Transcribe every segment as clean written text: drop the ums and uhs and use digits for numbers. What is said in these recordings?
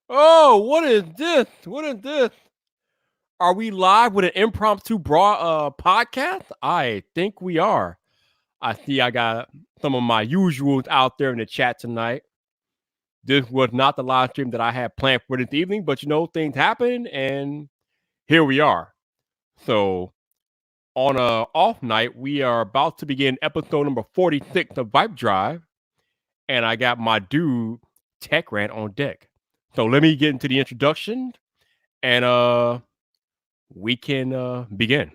Oh, what is this? What is this? Are we live with an impromptu podcast? I think we are. I see I got some of my usuals out there in the chat tonight. This was not the live stream that I had planned for this evening, but things happen and here we are. So, on a off night, we are about to begin episode number 46 of VypDrive, and I got my dude Tech Rant on deck. So, let me get into the introduction and we can begin.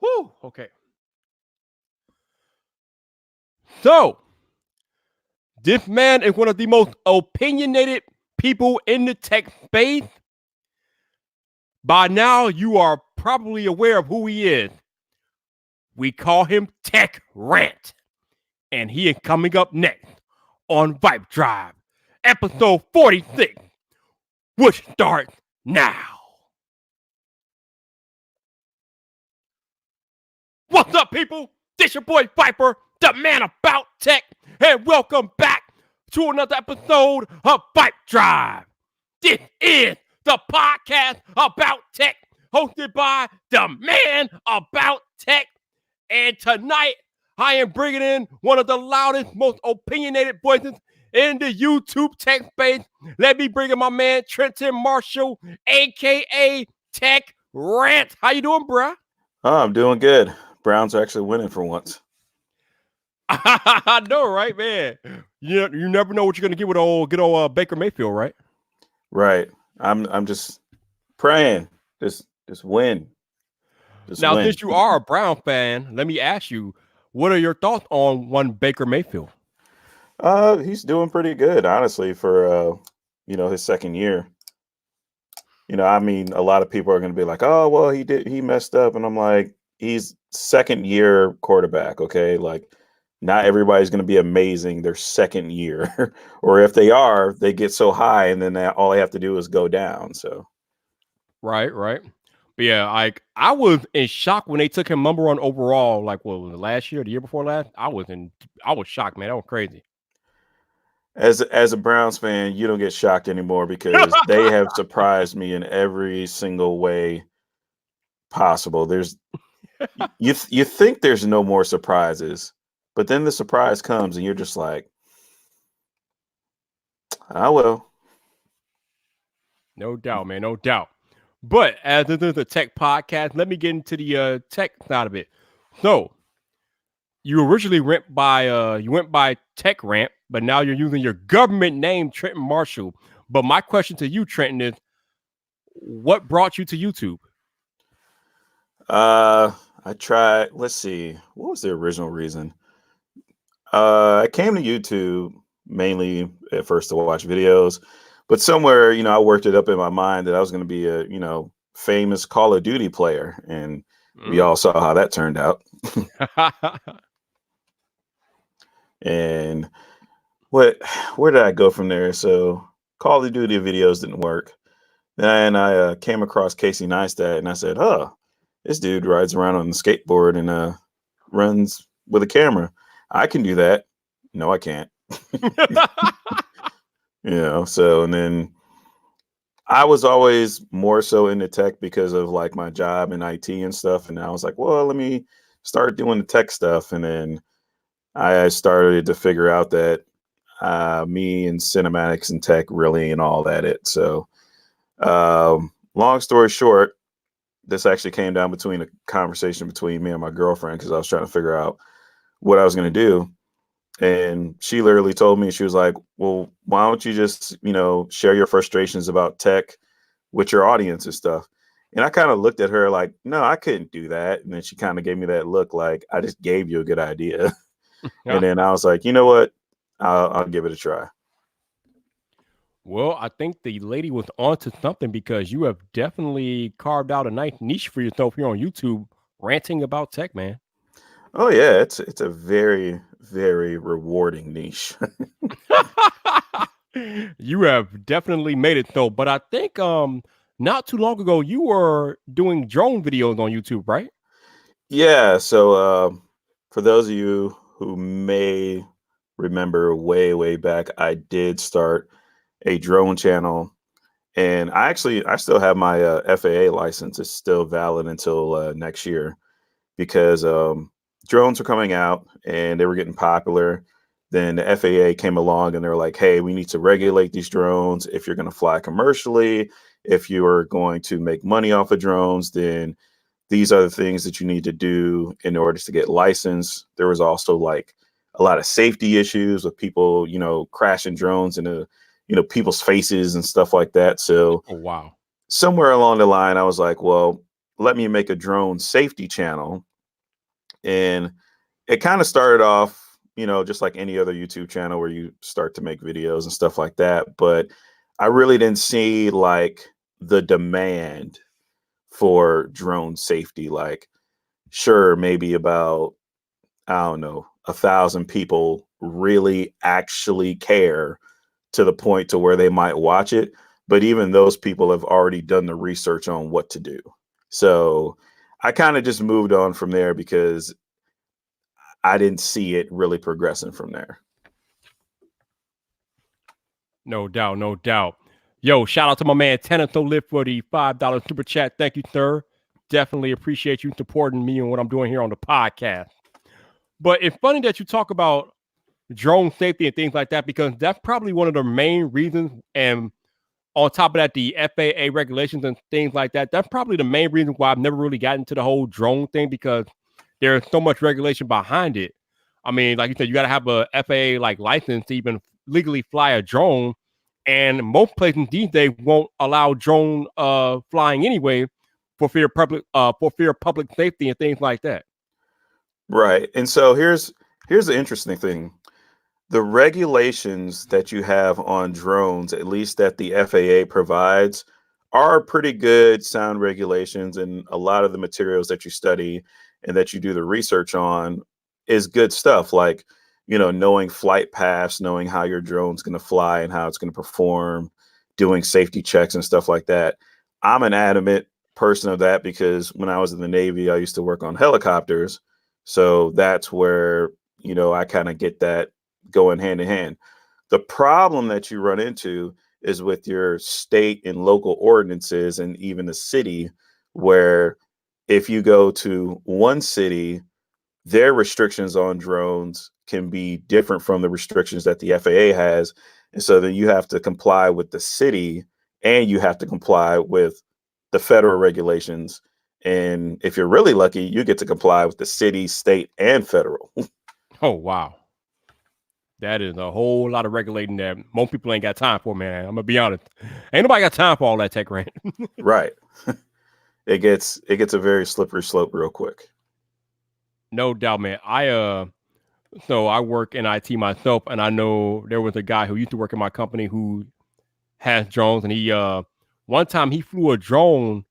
Whew, okay. So, this man is one of the most opinionated people in the tech space. By now, you are probably aware of who he is. We call him Tech Rant. And he is coming up next on VypDrive, episode 46, which starts now. What's up, people? This your boy Viper, the man about tech, and welcome back to another episode of VypDrive. This is the podcast about tech, hosted by the man about tech. And tonight, I am bringing in one of the loudest, most opinionated voices in the YouTube tech space. Let me bring in my man, Trenton Marshall, a.k.a. Tech Rant. How you doing, bruh? Oh, I'm doing good. Browns are actually winning for once. I know, right, man? You never know what you're gonna get with good old Baker Mayfield, right? Right. I'm just praying. Just win. Now, since you are a Brown fan, let me ask you, what are your thoughts on one Baker Mayfield? He's doing pretty good, honestly, for his second year. I mean, a lot of people are going to be like, "Oh, well, he messed up," and I'm like, he's second year quarterback. Okay, like not everybody's going to be amazing their second year, or if they are, they get so high, and then all they have to do is go down. So, right. But yeah, like I was in shock when they took him number one overall. Like, what was it, last year, the year before last? I was shocked, man. That was crazy. As a Browns fan, you don't get shocked anymore because they have surprised me in every single way possible. There's you think there's no more surprises, but then the surprise comes and you're just like, "Oh well." No doubt, man. No doubt. But as this is a tech podcast, let me get into the tech side of it. So, you originally went by Tech Rant, but now you're using your government name, Trenton Marshall. But my question to you, Trenton, is what brought you to YouTube? I tried. Let's see, what was the original reason? I came to YouTube mainly at first to watch videos, but somewhere, I worked it up in my mind that I was going to be a, famous Call of Duty player, and we all saw how that turned out. And where did I go from there? So Call of Duty videos didn't work. Then I came across Casey Neistat, and I said, "Oh, this dude rides around on the skateboard and runs with a camera. I can do that." No, I can't. So, and then I was always more so into tech because of like my job in IT and stuff. And I was like, well, let me start doing the tech stuff. And then I started to figure out that me and cinematics and tech really ain't all that it. So long story short, this actually came down between a conversation between me and my girlfriend because I was trying to figure out what I was going to do. And she literally told me, she was like, well, why don't you just, share your frustrations about tech with your audience and stuff. And I kind of looked at her like, no, I couldn't do that. And then she kind of gave me that look like, I just gave you a good idea. And then I was like, you know what? I'll give it a try. Well, I think the lady was onto something because you have definitely carved out a nice niche for yourself here on YouTube, ranting about tech, man. Oh yeah, it's a very, very rewarding niche. You have definitely made it though. But I think not too long ago you were doing drone videos on YouTube, right? Yeah. So for those of you who may remember way back, I did start a drone channel, and I still have my FAA license. It's still valid until next year because drones were coming out and they were getting popular. Then the FAA came along and they're like, hey, we need to regulate these drones. If you're going to fly commercially, if you are going to make money off of drones, then these are the things that you need to do in order to get licensed. There was also like a lot of safety issues with people, crashing drones into, people's faces and stuff like that. So Oh, wow. somewhere along the line, I was like, well, let me make a drone safety channel. And it kind of started off, just like any other YouTube channel where you start to make videos and stuff like that. But I really didn't see like the demand for drone safety. Like, sure, maybe about, I don't know, 1,000 people really actually care to the point to where they might watch it. But even those people have already done the research on what to do. So I kind of just moved on from there because I didn't see it really progressing from there. No doubt, no doubt. Yo, shout out to my man Tenant Live for the $5 super chat. Thank you, sir. Definitely appreciate you supporting me and what I'm doing here on the podcast. But it's funny that you talk about drone safety and things like that, because that's probably one of the main reasons. And on top of that, the FAA regulations and things like that, that's probably the main reason why I've never really gotten into the whole drone thing, because there's so much regulation behind it. I mean, like you said, you got to have a FAA like license to even legally fly a drone. And most places these days won't allow drone flying anyway for fear of public safety and things like that. Right. And so here's the interesting thing. The regulations that you have on drones, at least that the FAA provides, are pretty good sound regulations, and a lot of the materials that you study and that you do the research on is good stuff, like, knowing flight paths, knowing how your drone's going to fly and how it's going to perform, doing safety checks and stuff like that. I'm an adamant person of that because when I was in the Navy, I used to work on helicopters. So that's where, I kind of get that going hand in hand. The problem that you run into is with your state and local ordinances and even the city, where if you go to one city, their restrictions on drones can be different from the restrictions that the FAA has. And so then you have to comply with the city and you have to comply with the federal regulations. And if you're really lucky, you get to comply with the city, state, and federal. Oh, wow. That is a whole lot of regulating that most people ain't got time for, man. I'm gonna be honest. Ain't nobody got time for all that tech, Rant. Right. It gets a very slippery slope real quick. No doubt, man. So I work in IT myself, and I know there was a guy who used to work in my company who has drones, and he one time he flew a drone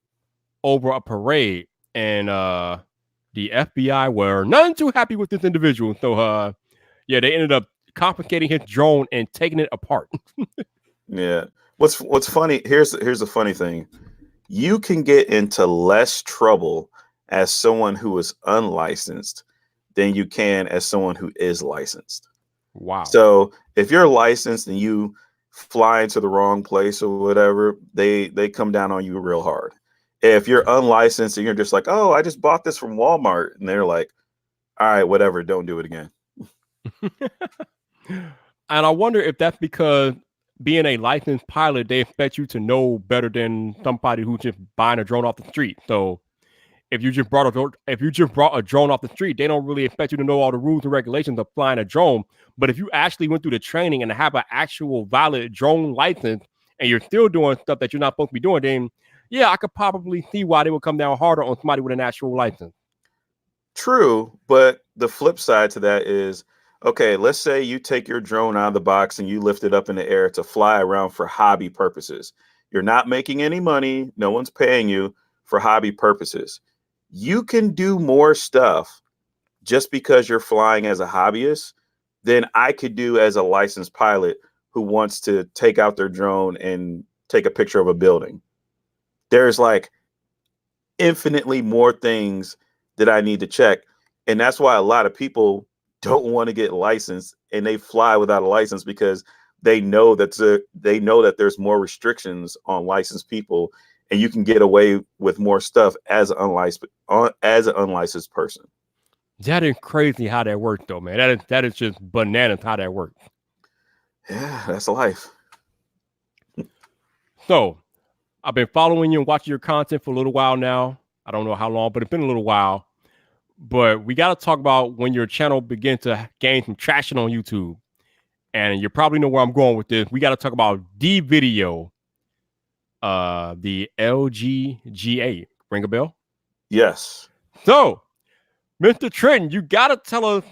over a parade, and the FBI were none too happy with this individual. So yeah, they ended up confiscating his drone and taking it apart. Yeah. What's funny, here's the funny thing. You can get into less trouble as someone who is unlicensed than you can as someone who is licensed. Wow. So if you're licensed and you fly into the wrong place or whatever, they come down on you real hard. If you're unlicensed and you're just like, oh, I just bought this from Walmart, and they're like, all right, whatever, don't do it again. And I wonder if that's because being a licensed pilot, they expect you to know better than somebody who's just buying a drone off the street. So if you just brought a drone off the street, they don't really expect you to know all the rules and regulations of flying a drone. But if you actually went through the training and have an actual valid drone license, and you're still doing stuff that you're not supposed to be doing, then yeah, I could probably see why they would come down harder on somebody with an actual license. True, but the flip side to that is, okay, let's say you take your drone out of the box and you lift it up in the air to fly around for hobby purposes. You're not making any money, no one's paying you, for hobby purposes. You can do more stuff just because you're flying as a hobbyist than I could do as a licensed pilot who wants to take out their drone and take a picture of a building. There's like infinitely more things that I need to check. And that's why a lot of people don't want to get licensed, and they fly without a license because they know that there's more restrictions on licensed people, and you can get away with more stuff as an unlicensed person. That is crazy how that works, though, man. That is just bananas how that works. Yeah, that's life. So I've been following you and watching your content for a little while now. I don't know how long, but it's been a little while. But we got to talk about when your channel began to gain some traction on YouTube. And you probably know where I'm going with this. We got to talk about D video, the LGGA. Ring a bell? Yes. So, Mr. Trenton, you got to tell us,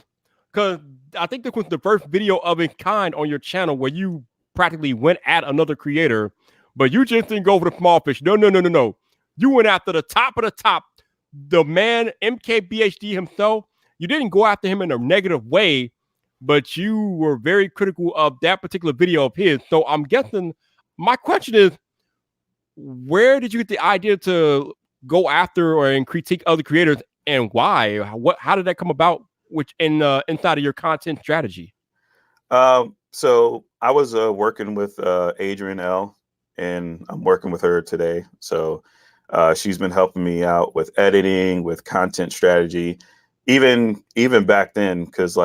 because I think this was the first video of its kind on your channel where you practically went at another creator, but you just didn't go for the small fish. No. You went after the top of the top, the man, MKBHD himself. You didn't go after him in a negative way, but you were very critical of that particular video of his. So I'm guessing, my question is, where did you get the idea to go after and critique other creators, and why? How did that come about? Which inside of your content strategy? So I was working with Adrian L, and I'm working with her today. So she's been helping me out with editing, with content strategy, even back then, because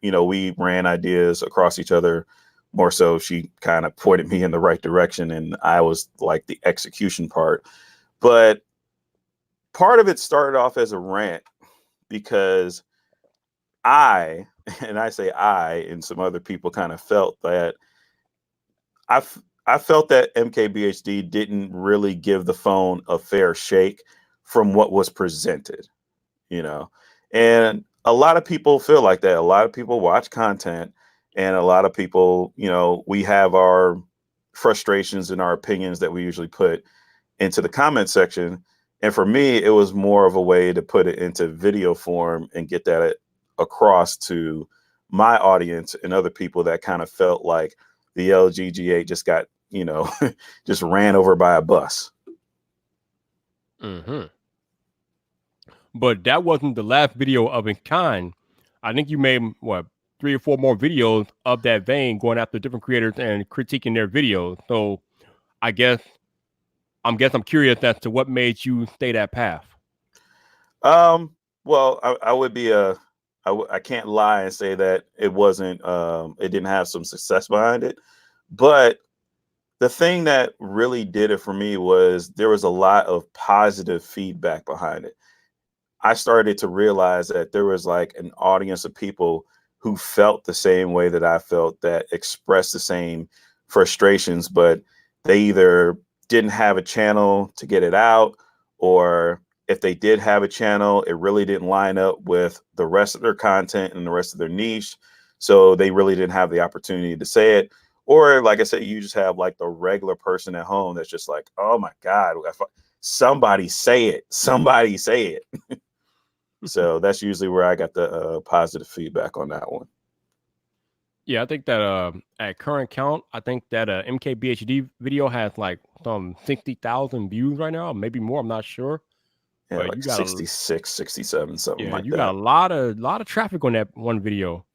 we ran ideas across each other. More so, she kind of pointed me in the right direction, and I was like the execution part. But part of it started off as a rant because I and some other people kind of felt that I felt that MKBHD didn't really give the phone a fair shake from what was presented, and a lot of people feel like that. A lot of people watch content, and a lot of people, we have our frustrations and our opinions that we usually put into the comment section. And for me, it was more of a way to put it into video form and get that across to my audience and other people that kind of felt like the LGGA just got, just ran over by a bus. Mm-hmm. But that wasn't the last video of its kind. I think you made, 3 or 4 more videos of that vein, going after different creators and critiquing their videos. So I'm curious as to what made you stay that path. Well, I would be I can't lie and say that it wasn't, it didn't have some success behind it. But the thing that really did it for me was there was a lot of positive feedback behind it. I started to realize that there was like an audience of people who felt the same way that I felt, that expressed the same frustrations, but they either didn't have a channel to get it out, or if they did have a channel, it really didn't line up with the rest of their content and the rest of their niche. So they really didn't have the opportunity to say it. Or like I said, you just have like the regular person at home that's just like, oh my God, somebody say it. Somebody say it. So that's usually where I got the positive feedback on that one. Yeah, I think that at current count, I think that MKBHD video has like some 60,000 views right now, maybe more. I'm not sure. Yeah, But like you got 66, 67, something like you that. got a lot of traffic on that one video.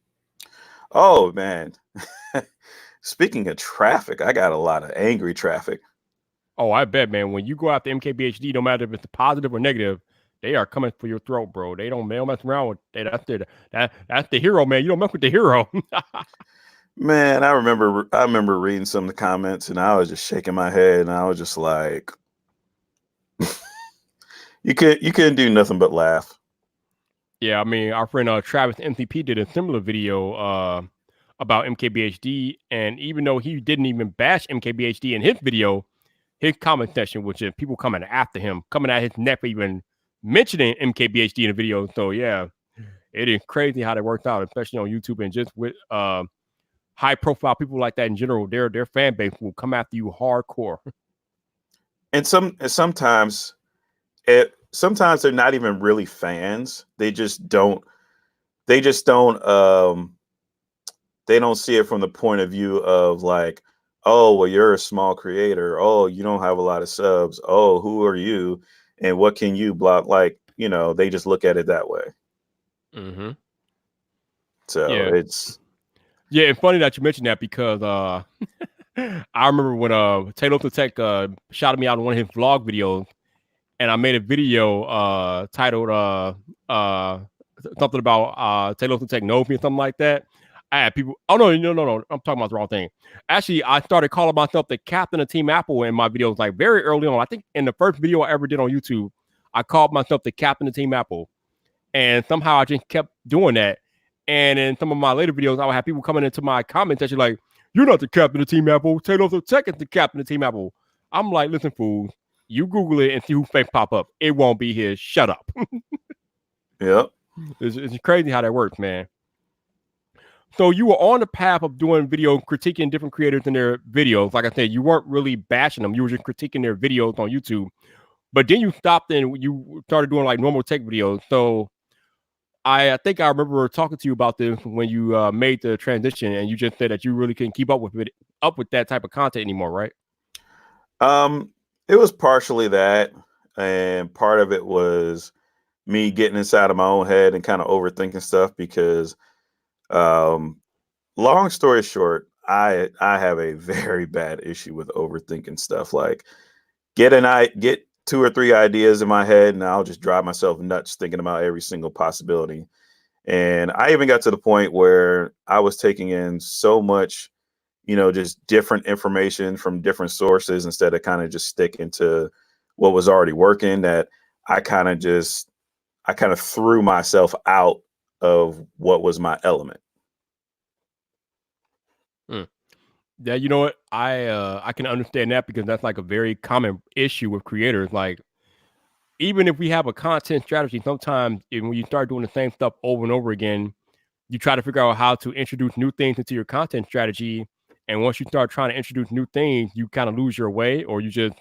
Oh man. Speaking of traffic, I got a lot of angry traffic. Oh, I bet, man. When you go after MKBHD, no matter if it's positive or negative, they are coming for your throat, bro. They don't mess around with that. That's the hero, man. You don't mess with the hero. Man, I remember reading some of the comments, and I was just shaking my head, and I was just like, you couldn't do nothing but laugh. Yeah, I mean, our friend Travis MCP did a similar video about MKBHD, and even though he didn't even bash MKBHD in his video, his comment section, which is people coming after him, coming at his neck for even mentioning MKBHD in the video. So yeah, it is crazy how that works out, especially on YouTube, and just with high profile people like that in general, their fan base will come after you hardcore. And sometimes they're not even really fans. They don't see it from the point of view of like, oh, well, you're a small creator. Oh, you don't have a lot of subs. Oh, who are you? And what can you block? Like, they just look at it that way. Mm-hmm. So Yeah. it's Yeah, it's funny that you mentioned that because I remember when Taylor Tech shouted me out in one of his vlog videos, and I made a video titled something about Taylor Tech knows me or something like that. I had people. Oh no, I'm talking about the wrong thing. Actually, I started calling myself the captain of Team Apple in my videos, like very early on. I think in the first video I ever did on YouTube, I called myself the captain of Team Apple, and somehow I just kept doing that. And in some of my later videos, I would have people coming into my comment section like, "You're not the captain of Team Apple. Taylor Tech is the captain of Team Apple." I'm like, "Listen, fools, you Google it and see who face pop up. It won't be his. Shut up." yep. It's crazy how that works, man. So you were on the path of doing video critiquing different creators in their videos. Like I said, you weren't really bashing them. You were just critiquing their videos on YouTube. But then you stopped and you started doing like normal tech videos. So I think I remember talking to you about this when you made the transition, and you just said that you really couldn't keep up with that type of content anymore, right? Um, it was partially that, and part of it was me getting inside of my own head and kind of overthinking stuff because, um, long story short, I have a very bad issue with overthinking stuff. Like get 2 or 3 ideas in my head, and I'll just drive myself nuts thinking about every single possibility. And I even got to the point where I was taking in so much, just different information from different sources instead of kind of just sticking to what was already working, that I kind of just I kind of threw myself out of what was my element. Mm. Yeah, you know what? I can understand that because that's like a very common issue with creators. Like even if we have a content strategy, sometimes when you start doing the same stuff over and over again, you try to figure out how to introduce new things into your content strategy. And once you start trying to introduce new things, you kind of lose your way, or you just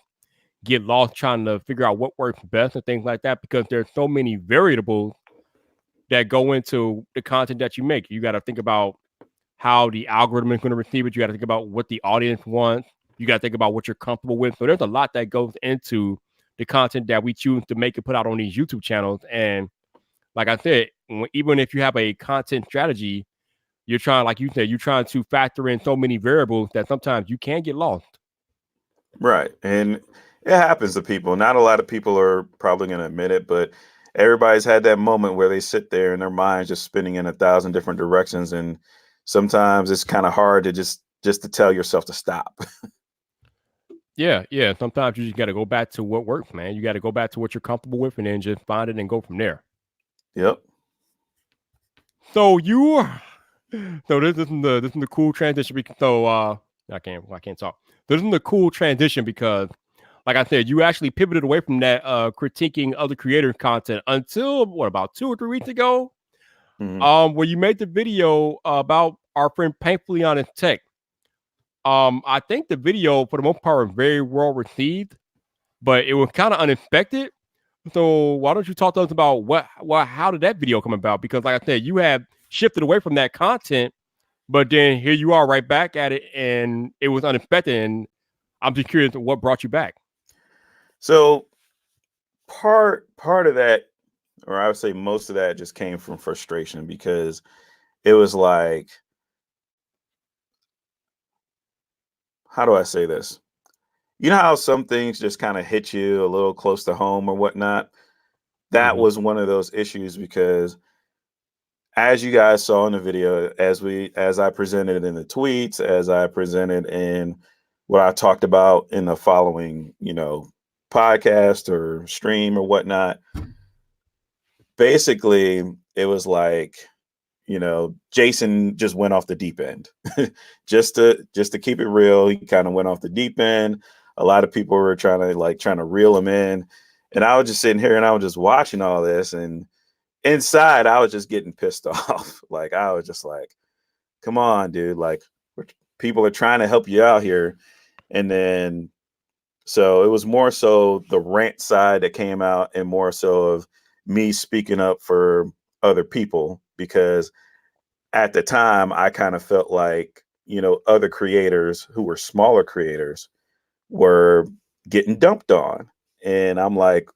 get lost trying to figure out what works best and things like that because there's so many variables that go into the content that you make. You got to think about how the algorithm is going to receive it. You got to think about what the audience wants. You got to think about what you're comfortable with. So there's a lot that goes into the content that we choose to make and put out on these YouTube channels. And like I said, even if you have a content strategy, you're trying, like you said, you're trying to factor in so many variables that sometimes you can get lost. Right. And it happens to people. Not a lot of people are probably going to admit it, but everybody's had that moment where they sit there and their mind's just spinning in 1,000 different directions. And sometimes it's kind of hard to just to tell yourself to stop. Yeah, yeah. Sometimes you just got to go back to what works, man. You got to go back to what you're comfortable with, and then just find it and go from there. Yep. So you, so this is the cool transition. So I can't talk. This is the cool transition because, like I said, you actually pivoted away from that critiquing other creators' content until what, about 2 or 3 weeks ago, Mhm. where you made the video about our friend Painfully Honest Tech. I think the video for the most part was very well received, but it was kind of unexpected. So why don't you talk to us about how did that video come about? Because like I said, you have shifted away from that content, but then here you are right back at it, and it was unexpected. And I'm just curious what brought you back. So part of that, or I would say most of that, just came from frustration because it was like, how do I say this? You know how some things just kind of hit you a little close to home or whatnot? That Hmm. was one of those issues because as you guys saw in the video, as I presented in the tweets, as I presented in what I talked about in the following, podcast or stream or whatnot, basically it was like, Jason just went off the deep end. just to keep it real, he kind of went off the deep end. A lot of people were trying to reel him in. And I was just sitting here and I was just watching all this, and inside I was just getting pissed off. Like I was just like, come on, dude. Like people are trying to help you out here. And then so it was more so the rant side that came out, and more so of me speaking up for other people, because at the time I kind of felt like, other creators who were smaller creators were getting dumped on. And I'm like,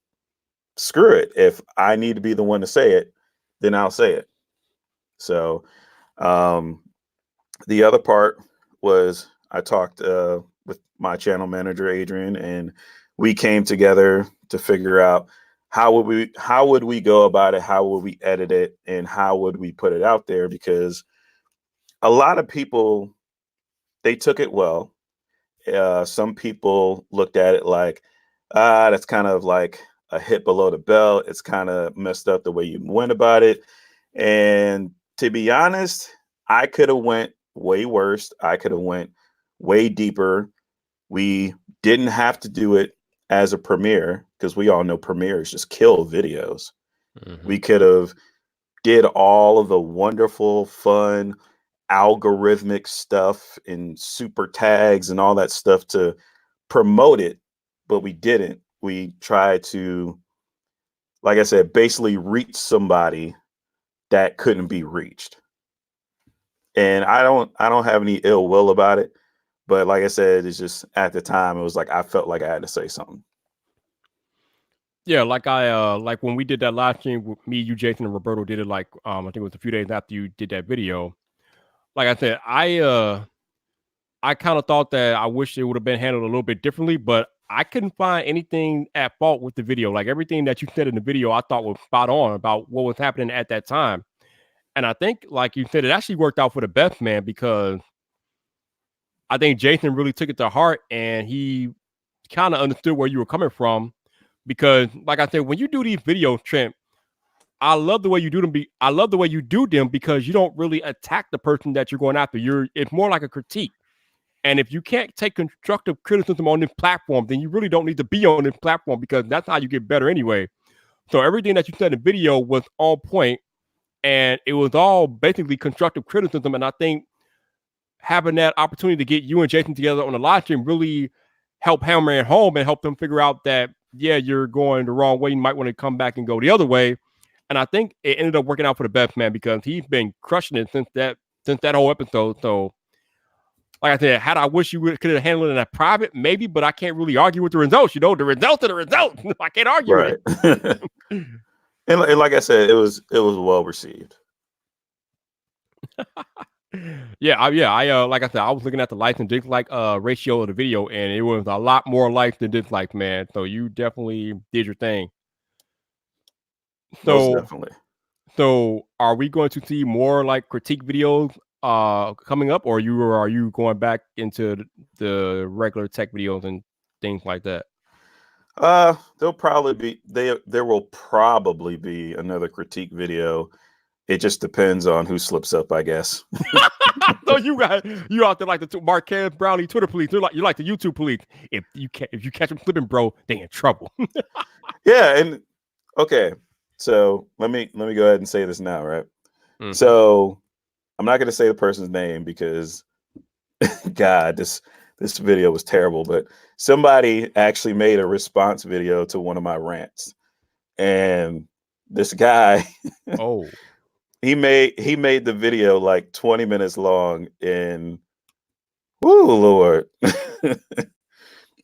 screw it. If I need to be the one to say it, then I'll say it. So Um, the other part was I talked with my channel manager Adrian, and we came together to figure out how would we go about it, how would we edit it, and how would we put it out there, because a lot of people, they took it well. Some people looked at it like, that's kind of like a hit below the belt. It's kind of messed up the way you went about it. And to be honest, I could have went way worse. I could have went way deeper. We didn't have to do it as a premiere, because we all know premieres just kill videos. Mm-hmm. We could have did all of the wonderful, fun, algorithmic stuff and super tags and all that stuff to promote it, but we didn't. We tried to, like I said, basically reach somebody that couldn't be reached. And I don't have any ill will about it, but like I said, it's just at the time it was like I felt like I had to say something. Yeah, like when we did that live stream with me, you, Jason, and Roberto did it like I think it was a few days after you did that video. Like I said, I kind of thought that I wish it would have been handled a little bit differently, but I couldn't find anything at fault with the video. Like everything that you said in the video, I thought was spot on about what was happening at that time. And I think, like you said, it actually worked out for the best, man, because I think Jason really took it to heart and he kind of understood where you were coming from. Because, like I said, when you do these videos, Trent, I love the way you do them. I love the way you do them because you don't really attack the person that you're going after. It's more like a critique. And if you can't take constructive criticism on this platform, then you really don't need to be on this platform, because that's how you get better anyway. So everything that you said in the video was on point, and it was all basically constructive criticism. And I think having that opportunity to get you and Jason together on the live stream really helped hammer it home and help them figure out that, yeah, you're going the wrong way. You might want to come back and go the other way. And I think it ended up working out for the best, man, because he's been crushing it since that whole episode. So, like I said, I wish you could have handled it in a private, maybe, but I can't really argue with the results. The results are the results. I can't argue Right. it. and like I said, it was well received. I like I said, I was looking at the likes and dislike ratio of the video, and it was a lot more likes than dislikes, man. So you definitely did your thing. Most So definitely. So are we going to see more like critique videos coming up, or are you going back into the regular tech videos and things like that? There will probably be another critique video. It just depends on who slips up, I guess. So you out there like the Marquez Brownlee Twitter police. You're like the YouTube police. If you catch them slipping, bro, they in trouble. Yeah, and okay. So let me go ahead and say this now, right? Mm-hmm. So I'm not going to say the person's name because, God, this video was terrible. But somebody actually made a response video to one of my rants, and this guy, oh, he made the video like 20 minutes long, and whoo, Lord.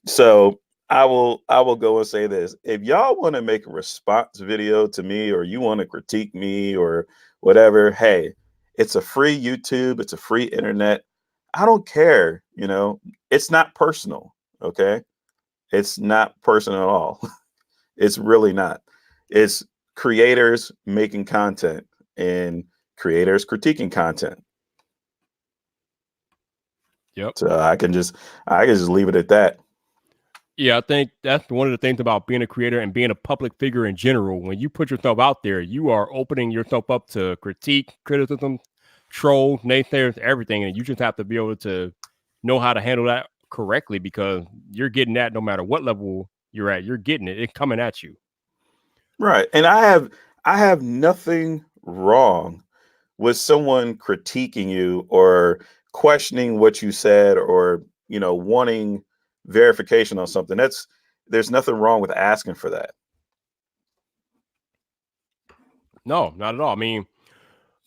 So I will go and say this. If y'all want to make a response video to me, or you want to critique me or whatever, hey, it's a free YouTube, it's a free internet. I don't care, it's not personal, okay? It's not personal at all. It's really not. It's creators making content and creators critiquing content. Yep. So I can just leave it at that. Yeah, I think that's one of the things about being a creator and being a public figure in general. When you put yourself out there, you are opening yourself up to critique, criticism, trolls, naysayers, everything. And you just have to be able to know how to handle that correctly, because you're getting that no matter what level you're at. You're getting it. It's coming at you. Right. And I have nothing wrong with someone critiquing you or questioning what you said, or, wanting verification on something. There's nothing wrong with asking for that. No, not at all. I mean,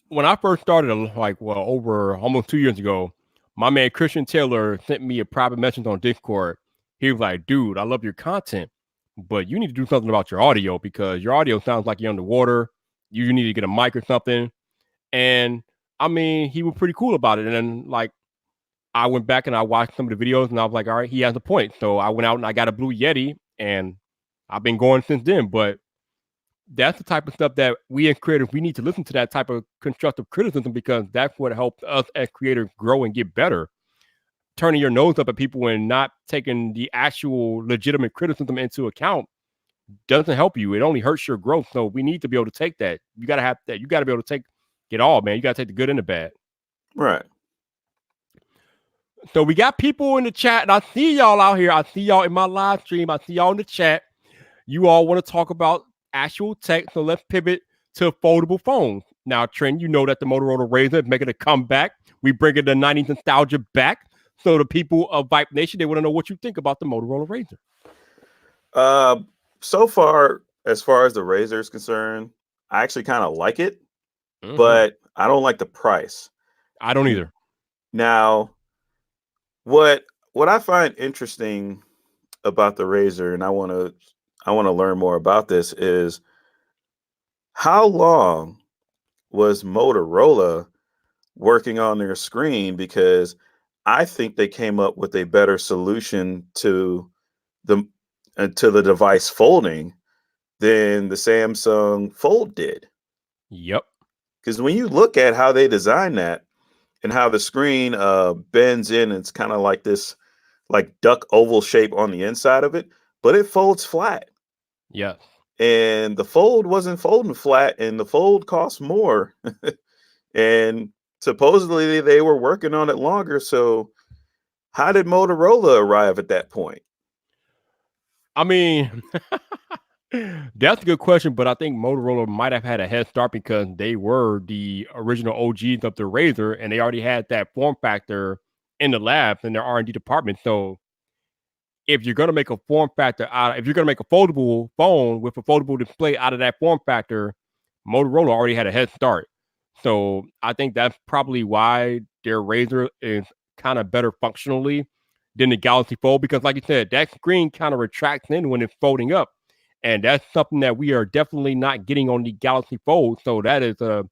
when I first started, over almost 2 years ago, my man Christian Taylor sent me a private message on Discord. He was like, dude, I love your content, but you need to do something about your audio, because your audio sounds like you're underwater. You need to get a mic or something. And I mean, he was pretty cool about it. And then like I went back and I watched some of the videos and I was like, all right, he has a point. So I went out and I got a Blue Yeti and I've been going since then. But that's the type of stuff that we as creators, we need to listen to that type of constructive criticism because that's what helps us as creators grow and get better. Turning your nose up at people and not taking the actual legitimate criticism into account doesn't help you. It only hurts your growth. So we need to be able to take that. You got to have that. You got to be able to take it all, man. You got to take the good and the bad. Right. So we got people in the chat, and I see y'all out here. I see y'all in my live stream. I see y'all in the chat. You all want to talk about actual tech. So let's pivot to foldable phones. Now, Trent, you know that the Motorola RAZR is making a comeback. We bringing the 90s nostalgia back. So the people of Vype Nation, they want to know what you think about the Motorola RAZR. So far as the RAZR is concerned, I actually kind of like it, but I don't like the price. I don't either. Now, what I find interesting about the RAZR, and I want to learn more about this, is how long was Motorola working on their screen? Because I think they came up with a better solution to the device folding than the Samsung Fold did. Yep. Because when you look at how they designed that and how the screen bends in, it's kind of like this like duck oval shape on the inside of it, but it folds flat. Yeah. And the Fold wasn't folding flat, and the Fold cost more. And supposedly they were working on it longer. So how did Motorola arrive at that point? I mean, that's a good question, but I think Motorola might have had a head start because they were the original OGs of the RAZR, and they already had that form factor in the labs in their R&D department. So if you're going to make a form factor if you're going to make a foldable phone with a foldable display out of that form factor, Motorola already had a head start. So I think that's probably why their RAZR is kind of better functionally than the Galaxy Fold, because like you said, that screen kind of retracts in when it's folding up. And that's something that we are definitely not getting on the Galaxy Fold. So that is a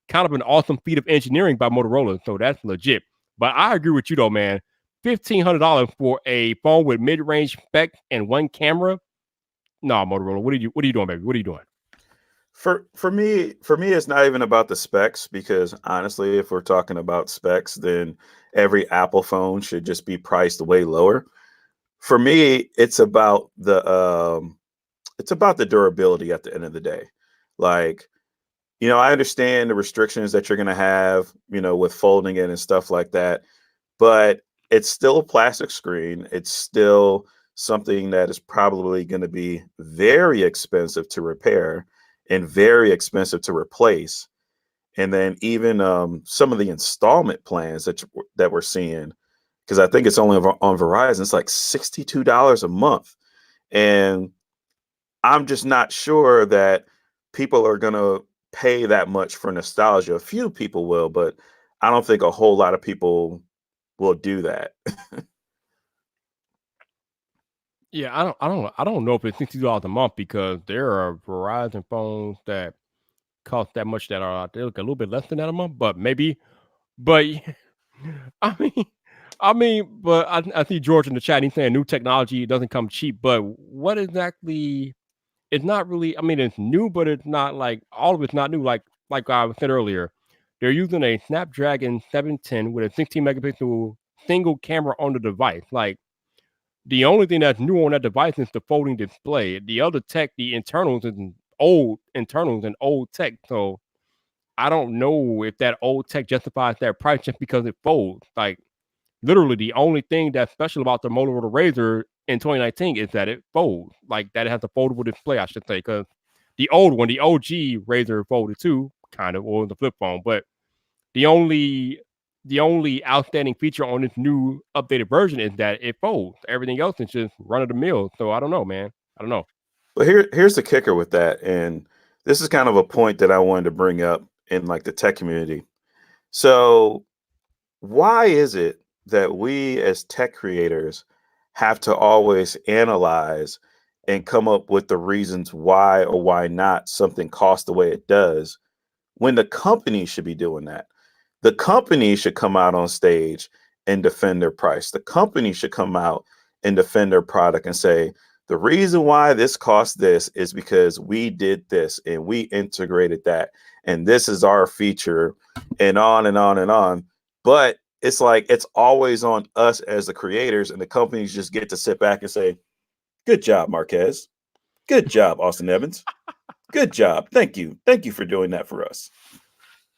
kind of an awesome feat of engineering by Motorola. So that's legit. But I agree with you though, man. $1,500 for a phone with mid-range spec and one camera. No, Motorola. What are you doing, baby? What are you doing? For me, it's not even about the specs, because honestly, if we're talking about specs, then every Apple phone should just be priced way lower. For me, it's about the durability at the end of the day. Like, I understand the restrictions that you're going to have, with folding it and stuff like that, but it's still a plastic screen. It's still something that is probably going to be very expensive to repair and very expensive to replace. And then even some of the installment plans that we're seeing, because I think it's only on Verizon, it's like $62 a month. And I'm just not sure that people are going to pay that much for nostalgia. A few people will, but I don't think a whole lot of people will do that. Yeah, I don't know if it's $60 a month, because there are Verizon phones that cost that much that are they look a little bit less than that a month, but maybe. But I mean, but I see George in the chat. He's saying new technology doesn't come cheap. But what exactly? It's not really. I mean, it's new, but it's not like all of it's not new. Like I said earlier, they're using a Snapdragon 710 with a 16 megapixel single camera on the device. Like, the only thing that's new on that device is the folding display. The other tech, the internals, is old internals and old tech. So I don't know if that old tech justifies that price just because it folds. Like, literally, the only thing that's special about the Motorola RAZR in 2019 is that it folds. Like, that it has a foldable display, I should say, because the old one, the OG RAZR, folded too, kind of, or the flip phone. But the only outstanding feature on this new updated version is that it folds. Everything else is just run of the mill. So I don't know, man. I don't know. But here's the kicker with that. And this is kind of a point that I wanted to bring up in like the tech community. So why is it that we as tech creators have to always analyze and come up with the reasons why or why not something costs the way it does, when the company should be doing that? The company should come out on stage and defend their price. The company should come out and defend their product and say, the reason why this costs this is because we did this and we integrated that. And this is our feature, and on and on and on. But it's like, it's always on us as the creators, and the companies just get to sit back and say, good job, Marquez. Good job, Austin Evans. Good job. Thank you. Thank you for doing that for us.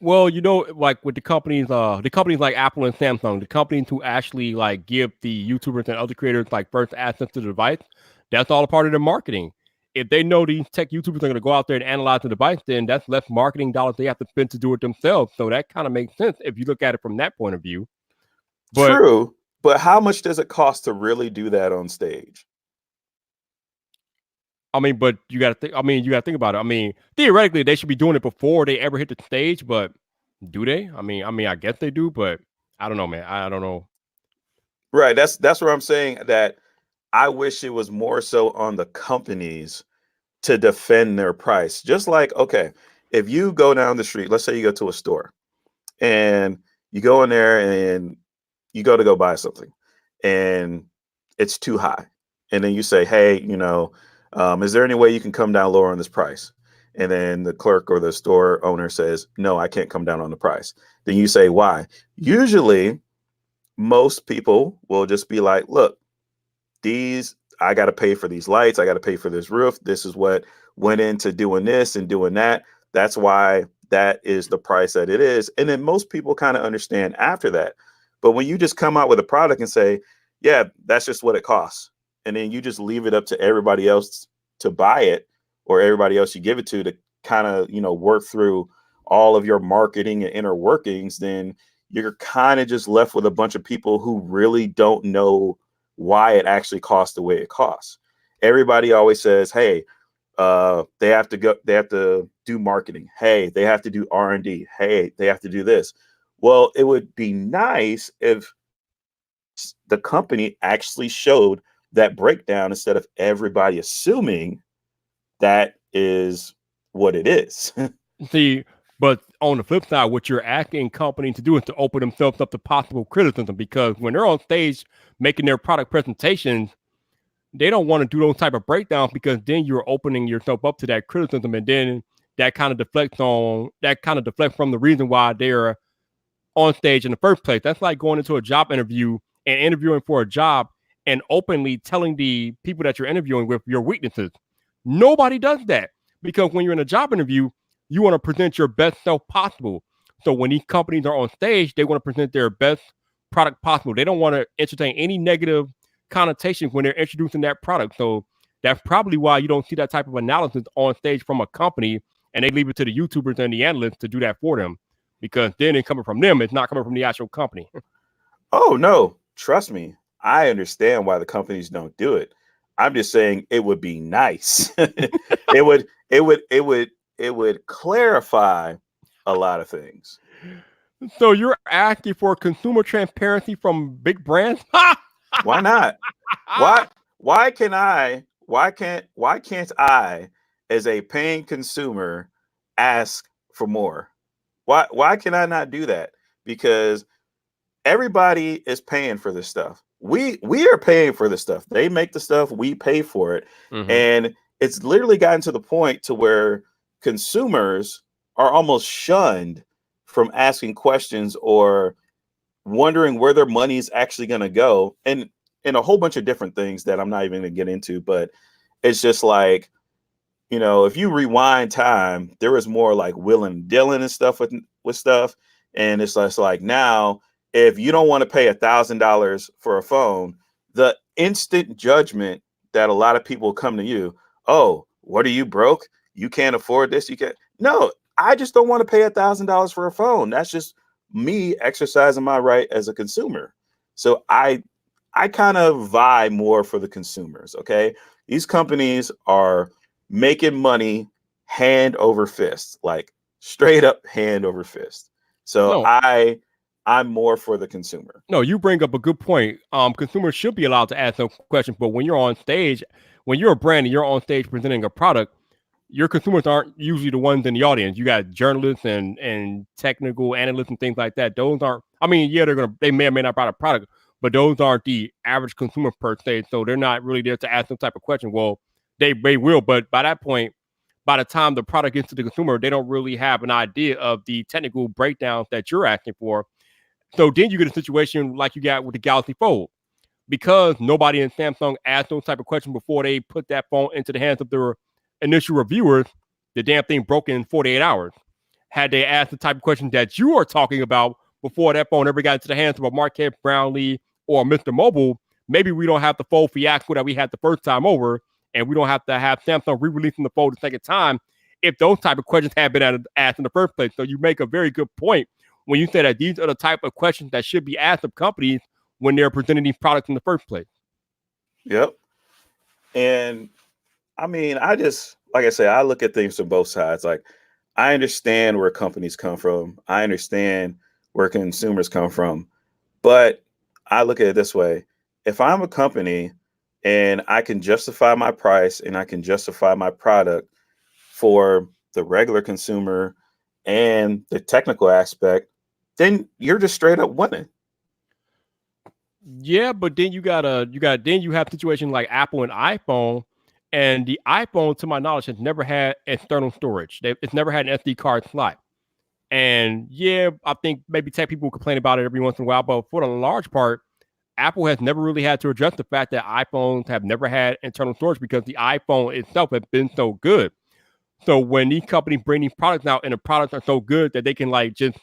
Well, like with the companies like Apple and Samsung, the companies who actually like give the YouTubers and other creators like first access to the device, that's all a part of their marketing. If they know these tech YouTubers are going to go out there and analyze the device, then that's less marketing dollars they have to spend to do it themselves. So that kind of makes sense if you look at it from that point of view. But, true, but how much does it cost to really do that on stage? I mean, but you got to think. I mean, you got to think about it. I mean, theoretically, they should be doing it before they ever hit the stage. But do they? I mean, I guess they do. But I don't know, man. I don't know. Right. That's what I'm saying. That I wish it was more so on the companies to defend their price. Just like, okay, if you go down the street, let's say you go to a store and you go in there and you go to go buy something and it's too high. And then you say, hey, is there any way you can come down lower on this price? And then the clerk or the store owner says, no, I can't come down on the price. Then you say, why? Usually, most people will just be like, look, I got to pay for these lights. I got to pay for this roof. This is what went into doing this and doing that. That's why that is the price that it is. And then most people kind of understand after that. But when you just come out with a product and say, yeah, that's just what it costs, and then you just leave it up to everybody else to buy it, or everybody else you give it to kind of, work through all of your marketing and inner workings, then you're kind of just left with a bunch of people who really don't know why it actually costs the way it costs. Everybody always says, hey, they have to do marketing. Hey, they have to do R&D. Hey, they have to do this. Well, it would be nice if the company actually showed that breakdown instead of everybody assuming that is what it is. See, but on the flip side, what you're asking companies to do is to open themselves up to possible criticism, because when they're on stage making their product presentations, they don't want to do those type of breakdowns, because then you're opening yourself up to that criticism, and then that kind of deflects from the reason why they're on stage in the first place. That's like going into a job interview and interviewing for a job and openly telling the people that you're interviewing with your weaknesses. Nobody does that, because when you're in a job interview, you want to present your best self possible. So when these companies are on stage, they want to present their best product possible. They don't want to entertain any negative connotations when they're introducing that product. So that's probably why you don't see that type of analysis on stage from a company, and they leave it to the YouTubers and the analysts to do that for them, because then it's coming from them. It's not coming from the actual company. Oh, no, trust me. I understand why the companies don't do it. I'm just saying it would be nice. It would clarify a lot of things. So you're asking for consumer transparency from big brands? Why not? Why can't I, as a paying consumer, ask for more? Why can I not do that? Because everybody is paying for this stuff. We are paying for this stuff. They make the stuff, we pay for it. Mm-hmm. And it's literally gotten to the point to where consumers are almost shunned from asking questions or wondering where their money is actually going to go. And a whole bunch of different things that I'm not even going to get into, but it's just like, if you rewind time, there was more like Will and Dylan and stuff with stuff. And it's just like, now, if you don't want to pay $1,000 for a phone, the instant judgment that a lot of people come to you, oh, what are you, broke? You can't afford this. You can't. No, I just don't want to pay $1,000 for a phone. That's just me exercising my right as a consumer. So I kind of vie more for the consumers. Okay. These companies are making money hand over fist, like straight up hand over fist. So no. I'm more for the consumer. No, you bring up a good point. Consumers should be allowed to ask no questions, but when you're on stage, when you're a brand and you're on stage presenting a product, your consumers aren't usually the ones in the audience. You got journalists and technical analysts and things like that. Those aren't. I mean, yeah, they may or may not buy the product, but those aren't the average consumer per se. So they're not really there to ask some type of question. Well, they will, but by that point, by the time the product gets to the consumer, they don't really have an idea of the technical breakdowns that you're asking for. So then you get a situation like you got with the Galaxy Fold, because nobody in Samsung asked those type of questions before they put that phone into the hands of their initial reviewers. The damn thing broke in 48 hours. Had they asked the type of questions that you are talking about before that phone ever got into the hands of a Marquette Brownlee or Mr. Mobile, maybe we don't have the Fold fiasco that we had the first time over, and we don't have to have Samsung re-releasing the Fold the second time if those type of questions had been asked in the first place. So you make a very good point when you say that these are the type of questions that should be asked of companies when they're presenting these products in the first place. Yep. And I mean, I just, like I say, I look at things from both sides. Like, I understand where companies come from. I understand where consumers come from. But I look at it this way. If I'm a company and I can justify my price and I can justify my product for the regular consumer and the technical aspect, then you're just straight up winning. Yeah, but then you have situations like Apple and iPhone, and the iPhone, to my knowledge, has never had external storage. It's never had an SD card slot. And yeah, I think maybe tech people complain about it every once in a while, but for the large part, Apple has never really had to address the fact that iPhones have never had internal storage because the iPhone itself has been so good. So when these companies bring these products out and the products are so good that they can like just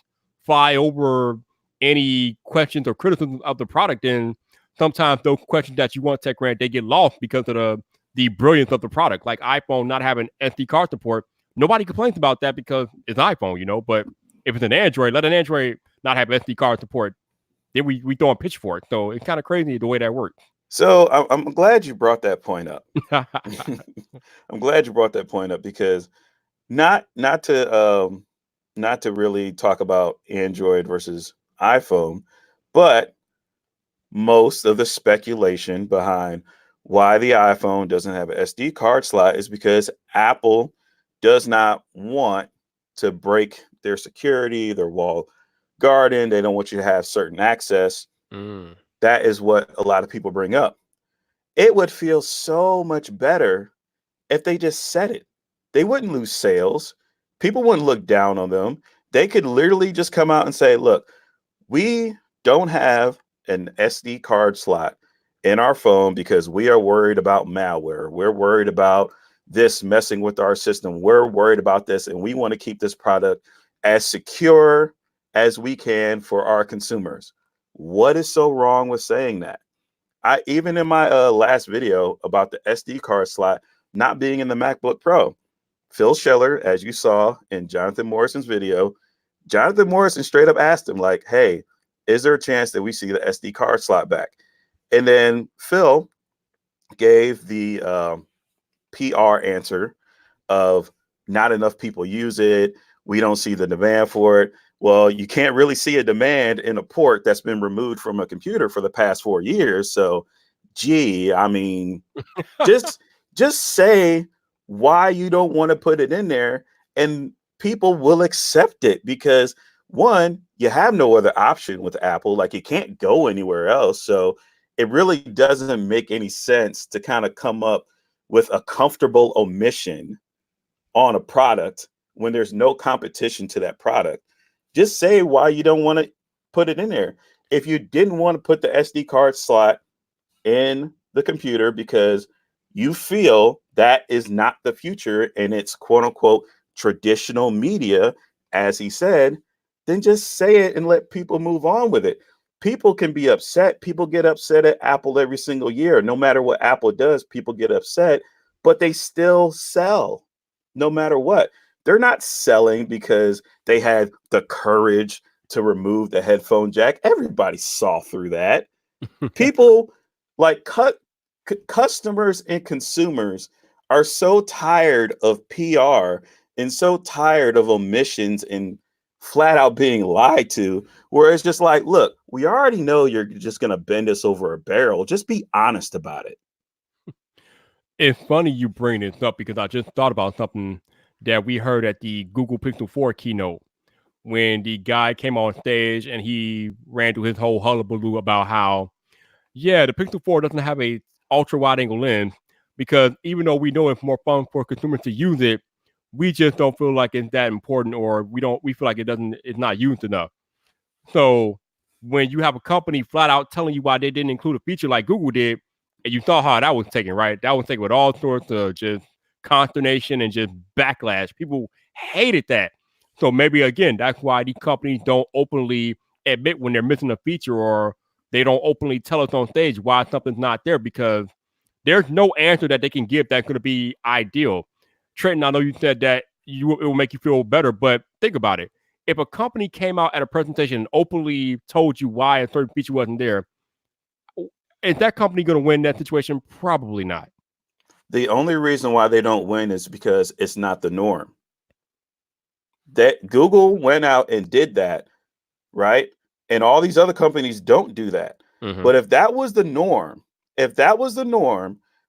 fly over any questions or criticisms of the product, then sometimes those questions that you want, Tech Rant, they get lost because of the brilliance of the product. Like iPhone not having SD card support, nobody complains about that because it's iPhone, you know. But if it's an Android, let an Android not have SD card support, then we throw a pitch for it. So it's kind of crazy the way that works. So I'm glad you brought that point up. I'm glad you brought that point up because not to really talk about Android versus iPhone, but most of the speculation behind why the iPhone doesn't have an SD card slot is because Apple does not want to break their security, their walled garden. They don't want you to have certain access. That is what a lot of people bring up. It would feel so much better if they just said it. They wouldn't lose sales. People wouldn't look down on them. They could literally just come out and say, look, we don't have an SD card slot in our phone because we are worried about malware. We're worried about this messing with our system. We're worried about this, and we want to keep this product as secure as we can for our consumers. What is so wrong with saying that? I even in my last video about the SD card slot not being in the MacBook Pro, Phil Schiller, as you saw in Jonathan Morrison's video, Jonathan Morrison straight up asked him like, hey, is there a chance that we see the SD card slot back? And then Phil gave the PR answer of not enough people use it. We don't see the demand for it. Well, you can't really see a demand in a port that's been removed from a computer for the past 4 years. So, gee, I mean, just say why you don't want to put it in there, and people will accept it because one, you have no other option with Apple. Like you can't go anywhere else. So it really doesn't make any sense to kind of come up with a comfortable omission on a product when there's no competition to that product. Just say why you don't want to put it in there. If you didn't want to put the SD card slot in the computer because you feel that is not the future and it's quote unquote traditional media, as he said, then just say it and let people move on with it. People can be upset. People get upset at Apple every single year. No matter what Apple does, people get upset, but they still sell no matter what. They're not selling because they had the courage to remove the headphone jack. Everybody saw through that. People like customers and consumers are so tired of PR and so tired of omissions and flat out being lied to, where it's just like, look, we already know you're just going to bend us over a barrel. Just be honest about it. It's funny you bring this up because I just thought about something that we heard at the Google Pixel 4 keynote when the guy came on stage and he ran through his whole hullabaloo about how, yeah, the Pixel 4 doesn't have a ultra wide angle lens because even though we know it's more fun for consumers to use it, we just don't feel like it's that important, or we feel like it's not used enough. So when you have a company flat out telling you why they didn't include a feature like Google did, and you saw how that was taken, right? That was taken with all sorts of just consternation and just backlash. People hated that. So maybe again, that's why these companies don't openly admit when they're missing a feature, or they don't openly tell us on stage why something's not there, because there's no answer that they can give that's going to be ideal. Trenton, I know you said that it will make you feel better, but think about it. If a company came out at a presentation and openly told you why a certain feature wasn't there, is that company going to win that situation? Probably not. The only reason why they don't win is because it's not the norm. That Google went out and did that, right? And all these other companies don't do that. Mm-hmm. But if that was the norm,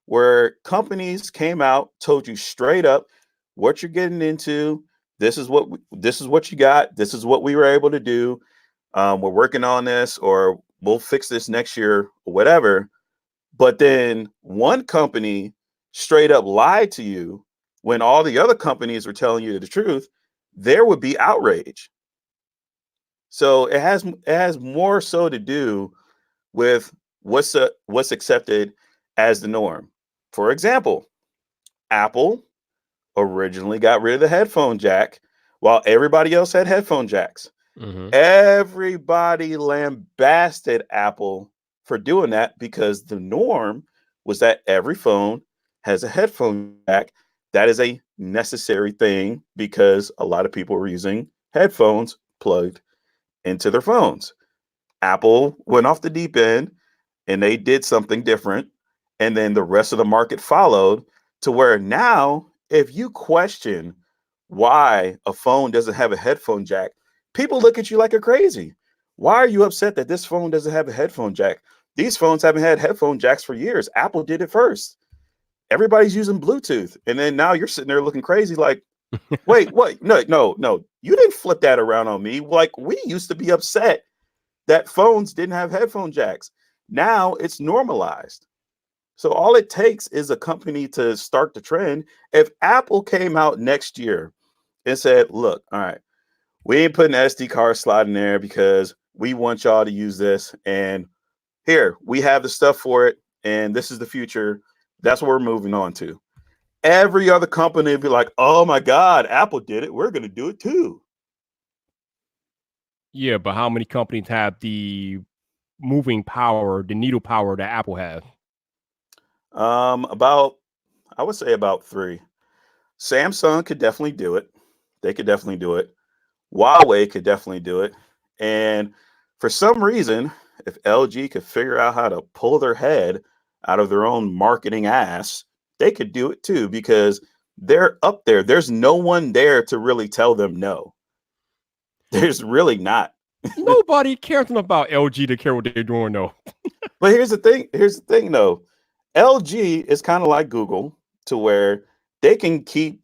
where companies came out, told you straight up what you're getting into, this is what you got, this is what we were able to do, we're working on this, or we'll fix this next year, or whatever. But then one company straight up lied to you when all the other companies were telling you the truth, there would be outrage. So it has more so to do with what's accepted as the norm. For example, Apple originally got rid of the headphone jack while everybody else had headphone jacks. Mm-hmm. Everybody lambasted Apple for doing that because the norm was that every phone has a headphone jack. That is a necessary thing because a lot of people were using headphones plugged into their phones. Apple went off the deep end and they did something different. And then the rest of the market followed, to where now, if you question why a phone doesn't have a headphone jack, people look at you like you're crazy. Why are you upset that this phone doesn't have a headphone jack? These phones haven't had headphone jacks for years. Apple did it first. Everybody's using Bluetooth. And then now you're sitting there looking crazy like, wait, what? No. You didn't flip that around on me. Like, we used to be upset that phones didn't have headphone jacks. Now it's normalized. So all it takes is a company to start the trend. If Apple came out next year and said, look, all right, we ain't putting an SD card slot in there because we want y'all to use this. And here, we have the stuff for it. And this is the future. That's what we're moving on to. Every other company would be like, oh my God, Apple did it. We're going to do it too. Yeah, but how many companies have the moving power, the needle power that Apple has? I would say about 3. Samsung could definitely do it. They could definitely do it. Huawei could definitely do it. And for some reason, if LG could figure out how to pull their head out of their own marketing ass, they could do it too, because they're up there. There's no one there to really tell them no. There's really not. Nobody cares enough about LG to care what they're doing, though. But here's the thing, though. LG is kind of like Google, to where they can keep,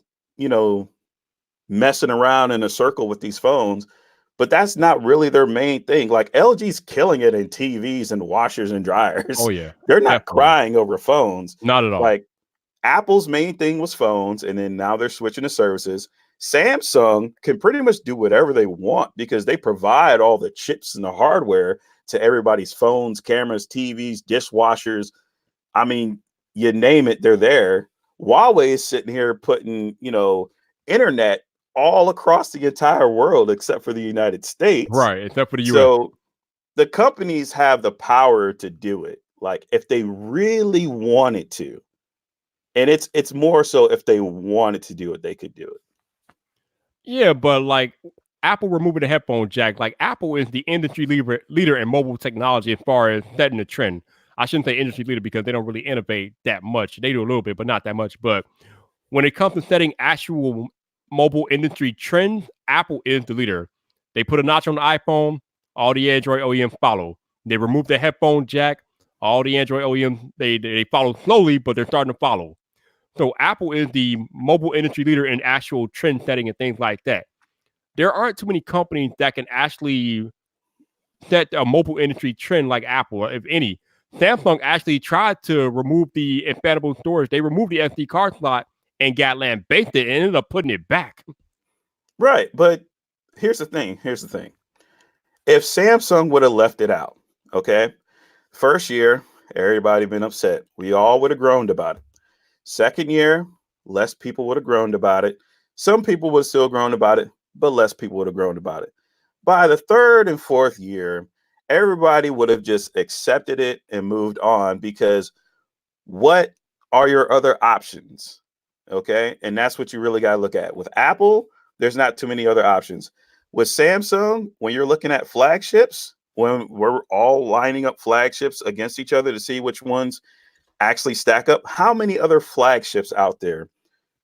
messing around in a circle with these phones, but that's not really their main thing. Like, LG's killing it in TVs and washers and dryers. Oh, yeah. They're not Definitely. crying over phones. Not at all. Like, Apple's main thing was phones, and then now they're switching to services. Samsung can pretty much do whatever they want because they provide all the chips and the hardware to everybody's phones, cameras, TVs, dishwashers. I mean, you name it, they're there. Huawei is sitting here putting, internet all across the entire world except for the United States. Right, except for the US. So the companies have the power to do it, like if they really wanted to. And it's more so if they wanted to do it, they could do it. Yeah, but like Apple removing the headphone jack, like Apple is the industry leader in mobile technology as far as setting the trend. I shouldn't say industry leader because they don't really innovate that much. They do a little bit, but not that much. But when it comes to setting actual mobile industry trends, Apple is the leader. They put a notch on the iPhone, all the Android OEMs follow. They remove the headphone jack, all the Android OEMs, they follow slowly, but they're starting to follow. So Apple is the mobile industry leader in actual trend setting and things like that. There aren't too many companies that can actually set a mobile industry trend like Apple, if any. Samsung actually tried to remove the expandable storage. They removed the SD card slot and got lambasted and ended up putting it back. Right. But here's the thing. If Samsung would have left it out, okay, first year, everybody been upset. We all would have groaned about it. Second year, less people would have groaned about it. Some people would have still groaned about it, but less people would have groaned about it. By the third and fourth year, everybody would have just accepted it and moved on, because what are your other options? Okay. And that's what you really got to look at. With Apple, there's not too many other options. With Samsung, when you're looking at flagships, when we're all lining up flagships against each other to see which ones actually stack up, how many other flagships out there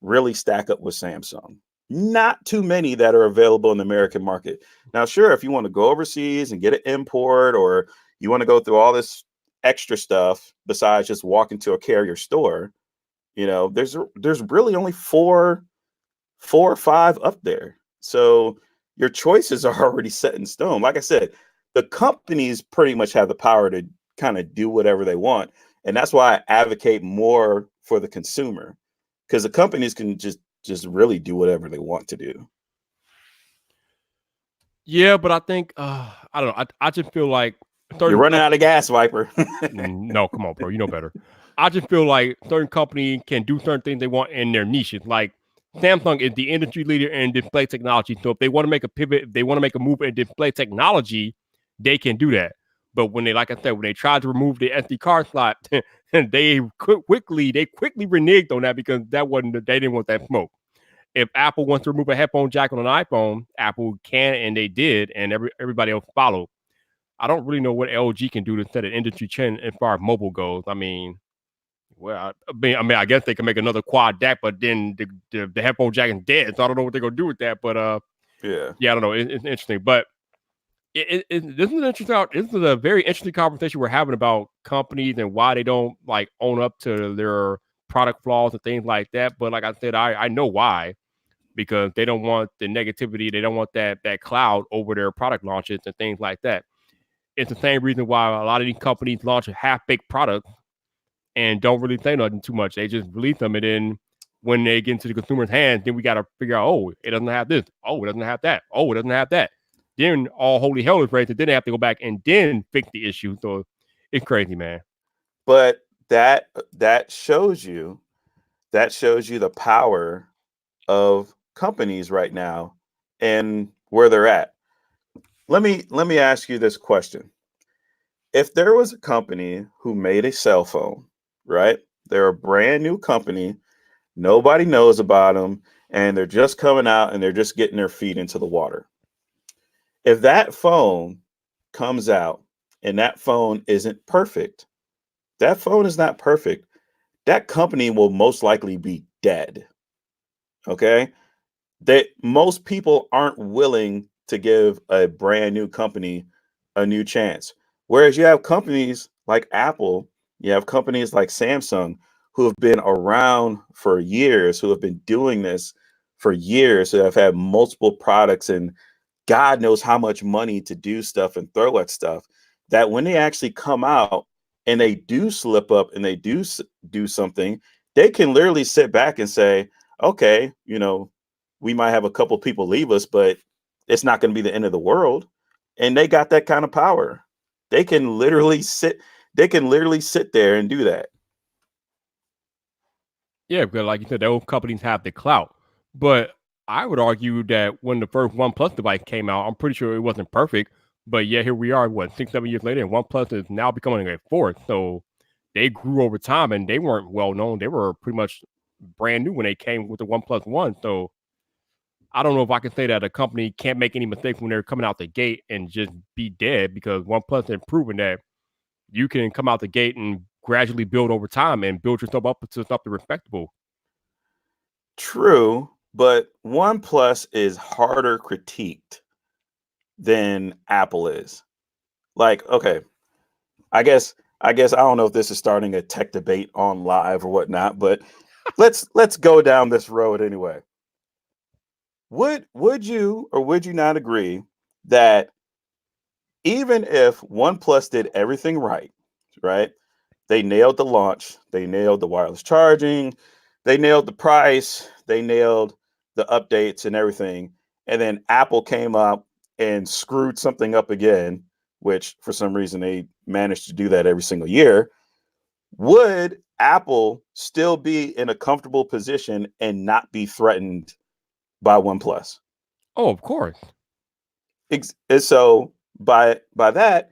really stack up with Samsung? Not too many that are available in the American market. Now, sure, if you want to go overseas and get an import, or you want to go through all this extra stuff besides just walking to a carrier store, there's really only four or five up there. So your choices are already set in stone. Like I said, the companies pretty much have the power to kind of do whatever they want. And that's why I advocate more for the consumer, because the companies can just really do whatever they want to do. Yeah, but I think I don't know. I just feel like You're running out of gas, Viper. no, come on, bro. You know better. I just feel like certain company can do certain things they want in their niches. Like Samsung is the industry leader in display technology. So if they want to make a pivot, if they want to make a move in display technology, they can do that. But when they, like I said, when they tried to remove the SD card slot, they quickly reneged on that, because they didn't want that smoke. If Apple wants to remove a headphone jack on an iPhone, Apple can, and they did, and everybody else followed. I don't really know what LG can do to set an industry trend as far as mobile goes. I mean, well, I guess they can make another quad DAC, but then the headphone jack is dead, so I don't know what they're gonna do with that. But yeah, I don't know. It's interesting, but this is an interesting. This is a very interesting conversation we're having about companies and why they don't like own up to their product flaws and things like that. But like I said, I know why, because they don't want the negativity. They don't want that cloud over their product launches and things like that. It's the same reason why a lot of these companies launch a half-baked product and don't really say nothing too much. They just release them, and then when they get into the consumer's hands, then we got to figure out, oh, it doesn't have this. Oh, it doesn't have that. Oh, it doesn't have that. Then all holy hell is raised, and then they have to go back and then fix the issue. So it's crazy, man. But that shows you the power of companies right now and where they're at. Let me ask you this question. If there was a company who made a cell phone, right? They're a brand new company, nobody knows about them, and they're just coming out and they're just getting their feet into the water. If that phone comes out and that phone isn't perfect, that phone is not perfect, that company will most likely be dead. Okay? That most people aren't willing to give a brand new company a new chance. Whereas you have companies like Apple, you have companies like Samsung who have been around for years, who have been doing this for years, who have had multiple products and God knows how much money to do stuff and throw at stuff, that when they actually come out and they do slip up and they do something, they can literally sit back and say, okay, we might have a couple people leave us, but it's not going to be the end of the world. And they got that kind of power. They can literally sit there and do that. Yeah, because like you said, those companies have the clout. But I would argue that when the first OnePlus device came out, I'm pretty sure it wasn't perfect. But yeah, here we are, 6-7 years later, and OnePlus is now becoming a fourth. So they grew over time, and they weren't well known. They were pretty much brand new when they came with the OnePlus One. So I don't know if I can say that a company can't make any mistakes when they're coming out the gate and just be dead, because OnePlus has proven that you can come out the gate and gradually build over time and build yourself up to something respectable. True, but OnePlus is harder critiqued than Apple is. Like, okay, I guess I don't know if this is starting a tech debate on live or whatnot, but let's go down this road anyway. Would you or would you not agree that even if OnePlus did everything right, right? They nailed the launch, they nailed the wireless charging, they nailed the price, they nailed the updates and everything. And then Apple came up and screwed something up again, which for some reason they managed to do that every single year. Would Apple still be in a comfortable position and not be threatened by OnePlus? Oh, of course. And so by that,